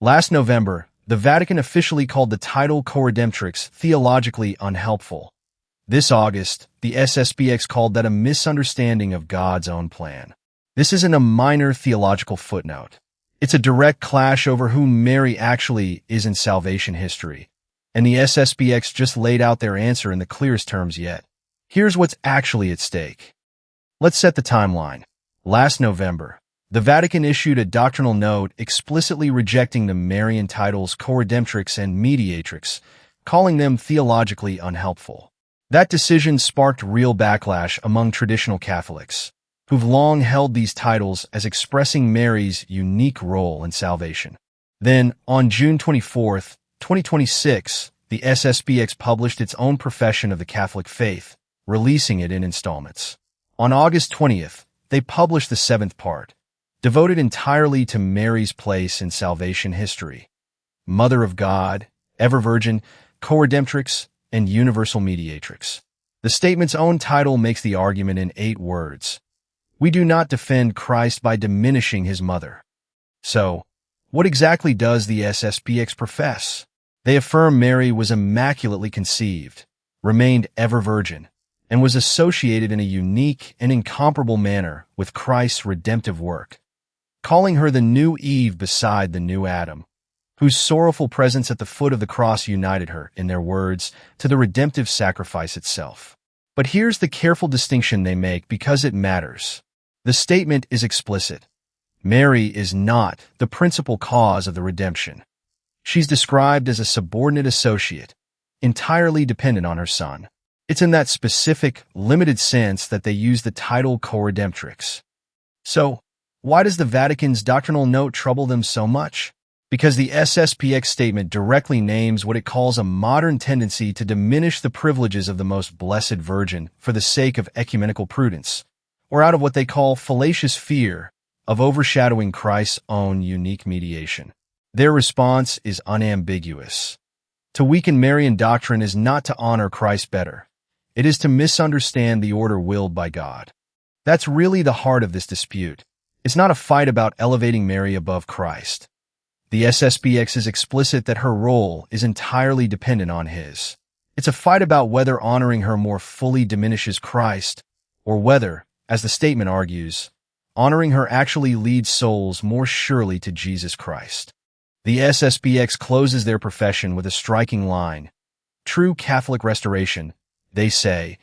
Last November, the Vatican officially called the title Co-Redemptrix theologically unhelpful. This August, the SSPX called that a misunderstanding of God's own plan. This isn't a minor theological footnote. It's a direct clash over who Mary actually is in salvation history. And the SSPX just laid out their answer in the clearest terms yet. Here's what's actually at stake. Let's set the timeline. Last November, the Vatican issued a doctrinal note explicitly rejecting the Marian titles Co-Redemptrix and Mediatrix, calling them theologically unhelpful. That decision sparked real backlash among traditional Catholics, who've long held these titles as expressing Mary's unique role in salvation. Then, on June 24, 2026, the SSPX published its own profession of the Catholic faith, releasing it in installments. On August 20th, they published the seventh part, devoted entirely to Mary's place in salvation history. Mother of God, Ever Virgin, Co-Redemptrix, and Universal Mediatrix. The statement's own title makes the argument in 8 words. We do not defend Christ by diminishing his mother. So, what exactly does the SSPX profess? They affirm Mary was immaculately conceived, remained ever virgin, and was associated in a unique and incomparable manner with Christ's redemptive work, calling her the new Eve beside the new Adam, whose sorrowful presence at the foot of the cross united her, in their words, to the redemptive sacrifice itself. But here's the careful distinction they make because it matters. The statement is explicit. Mary is not the principal cause of the redemption. She's described as a subordinate associate, entirely dependent on her Son. It's in that specific, limited sense that they use the title Co-Redemptrix. So, why does the Vatican's doctrinal note trouble them so much? Because the SSPX statement directly names what it calls a modern tendency to diminish the privileges of the Most Blessed Virgin for the sake of ecumenical prudence, or out of what they call fallacious fear of overshadowing Christ's own unique mediation. Their response is unambiguous. To weaken Marian doctrine is not to honor Christ better. It is to misunderstand the order willed by God. That's really the heart of this dispute. It's not a fight about elevating Mary above Christ. The SSPX is explicit that her role is entirely dependent on his. It's a fight about whether honoring her more fully diminishes Christ, or whether, as the statement argues, honoring her actually leads souls more surely to Jesus Christ. The SSPX closes their profession with a striking line. True Catholic restoration, they say,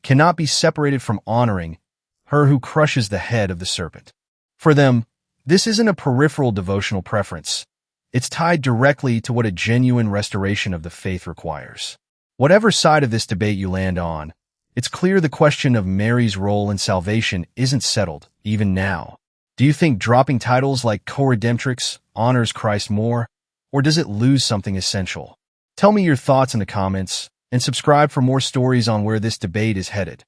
cannot be separated from honoring her who crushes the head of the serpent. For them, this isn't a peripheral devotional preference. It's tied directly to what a genuine restoration of the faith requires. Whatever side of this debate you land on, it's clear the question of Mary's role in salvation isn't settled, even now. Do you think dropping titles like Co-Redemptrix honors Christ more, or does it lose something essential? Tell me your thoughts in the comments, and subscribe for more stories on where this debate is headed.